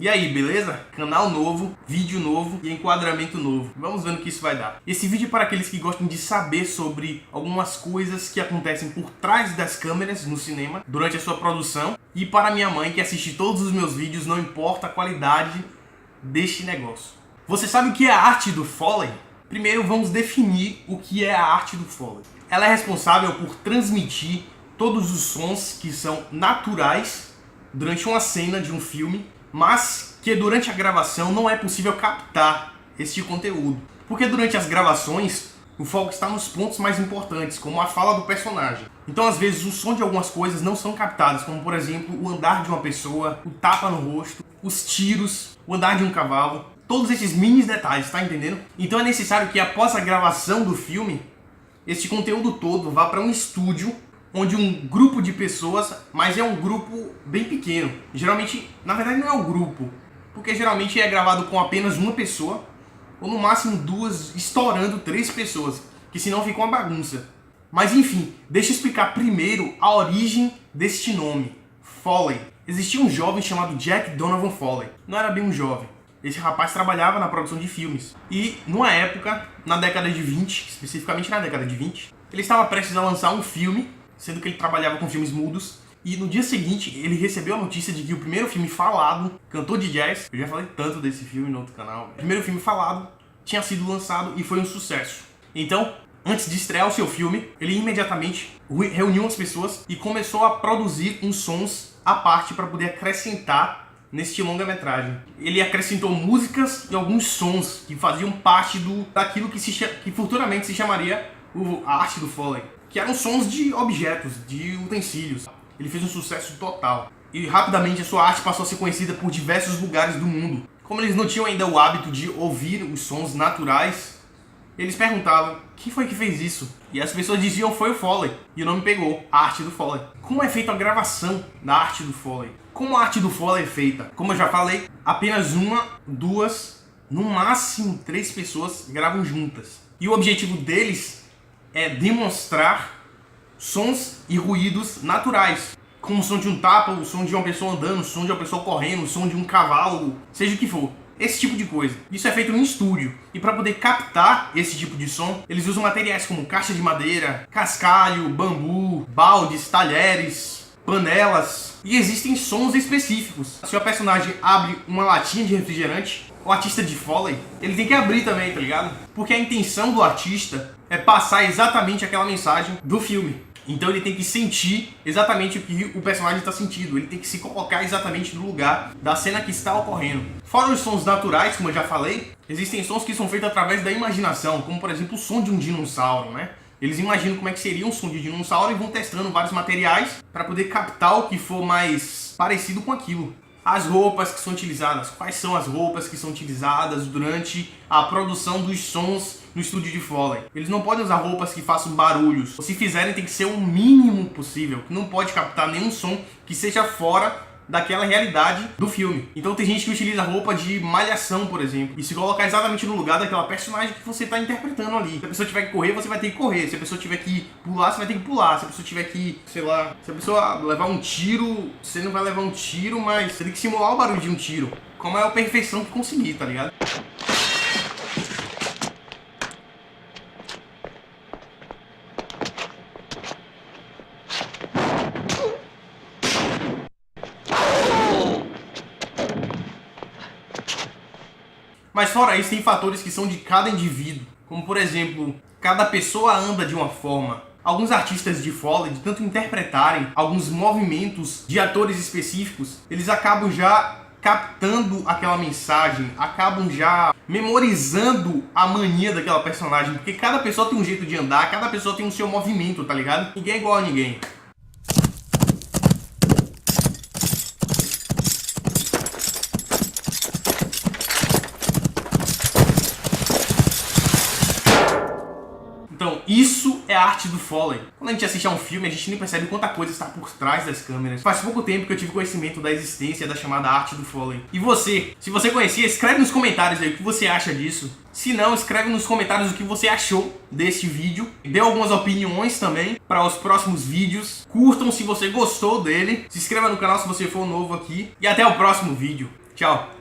E aí, beleza? Canal novo, vídeo novo e enquadramento novo. Vamos ver no que isso vai dar. Esse vídeo é para aqueles que gostam de saber sobre algumas coisas que acontecem por trás das câmeras no cinema durante a sua produção. E para minha mãe que assiste todos os meus vídeos, não importa a qualidade deste negócio. Você sabe o que é a arte do Foley? Primeiro vamos definir o que é a arte do Foley. Ela é responsável por transmitir todos os sons que são naturais durante uma cena de um filme, mas que durante a gravação não é possível captar este conteúdo. Porque durante as gravações, o foco está nos pontos mais importantes, como a fala do personagem. Então, às vezes, o som de algumas coisas não são captadas, como, por exemplo, o andar de uma pessoa, o tapa no rosto, os tiros, o andar de um cavalo. Todos esses mini detalhes, tá entendendo? Então é necessário que após a gravação do filme, este conteúdo todo vá para um estúdio onde um grupo de pessoas, mas é um grupo bem pequeno. Geralmente, na verdade não é um grupo, porque geralmente é gravado com apenas uma pessoa, ou no máximo duas, estourando 3 pessoas, que senão fica uma bagunça. Mas enfim, deixa eu explicar primeiro a origem deste nome, Foley. Existia um jovem chamado Jack Donovan Foley. Não era bem um jovem. Esse rapaz trabalhava na produção de filmes. E numa época, na década de 20, especificamente na década de 20, ele estava prestes a lançar um filme, sendo que ele trabalhava com filmes mudos. E no dia seguinte, ele recebeu a notícia de que o primeiro filme falado, cantor de jazz, eu já falei tanto desse filme no outro canal, o primeiro filme falado tinha sido lançado e foi um sucesso. Então, antes de estrear o seu filme, ele imediatamente reuniu as pessoas e começou a produzir uns sons à parte para poder acrescentar neste longa-metragem. Ele acrescentou músicas e alguns sons que faziam parte daquilo que futuramente se chamaria a arte do Foley, que eram sons de objetos, de utensílios. Ele fez um sucesso total. E rapidamente a sua arte passou a ser conhecida por diversos lugares do mundo. Como eles não tinham ainda o hábito de ouvir os sons naturais, eles perguntavam, quem foi que fez isso? E as pessoas diziam, foi o Foley. E o nome pegou, a arte do Foley. Como é feita a gravação da arte do Foley? Como a arte do Foley é feita? Como eu já falei, apenas uma, duas, no máximo 3 pessoas gravam juntas. E o objetivo deles é demonstrar sons e ruídos naturais. Como o som de um tapa, o som de uma pessoa andando, o som de uma pessoa correndo, o som de um cavalo, seja o que for. Esse tipo de coisa. Isso é feito em estúdio. E para poder captar esse tipo de som, eles usam materiais como caixa de madeira, cascalho, bambu, baldes, talheres, panelas. E existem sons específicos. Se o personagem abre uma latinha de refrigerante, o artista de Foley, ele tem que abrir também, tá ligado? Porque a intenção do artista é passar exatamente aquela mensagem do filme. Então ele tem que sentir exatamente o que o personagem está sentindo. Ele tem que se colocar exatamente no lugar da cena que está ocorrendo. Fora os sons naturais, como eu já falei, existem sons que são feitos através da imaginação, como por exemplo o som de um dinossauro, né? Eles imaginam como é que seria um som de dinossauro e vão testando vários materiais para poder captar o que for mais parecido com aquilo. As roupas que são utilizadas, quais são as roupas que são utilizadas durante a produção dos sons no estúdio de Foley. Eles não podem usar roupas que façam barulhos. Se fizerem, tem que ser o mínimo possível. Não pode captar nenhum som que seja fora daquela realidade do filme. Então tem gente que utiliza roupa de malhação, por exemplo, e se colocar exatamente no lugar daquela personagem que você está interpretando ali. Se a pessoa tiver que correr, você vai ter que correr. Se a pessoa tiver que pular, você vai ter que pular. Se a pessoa tiver que, sei lá, se a pessoa levar um tiro, você não vai levar um tiro, mas você tem que simular o barulho de um tiro. Com a maior perfeição que conseguir, tá ligado? Mas fora isso, tem fatores que são de cada indivíduo. Como por exemplo, cada pessoa anda de uma forma. Alguns artistas de Foley, de tanto interpretarem alguns movimentos de atores específicos, eles acabam já captando aquela mensagem, acabam já memorizando a mania daquela personagem. Porque cada pessoa tem um jeito de andar, cada pessoa tem o seu movimento, tá ligado? Ninguém é igual a ninguém. Então, isso é a arte do Foley. Quando a gente assiste a um filme, a gente nem percebe quanta coisa está por trás das câmeras. Faz pouco tempo que eu tive conhecimento da existência da chamada arte do Foley. E você? Se você conhecia, escreve nos comentários aí o que você acha disso. Se não, escreve nos comentários o que você achou deste vídeo. Dê algumas opiniões também para os próximos vídeos. Curtam se você gostou dele. Se inscreva no canal se você for novo aqui. E até o próximo vídeo. Tchau!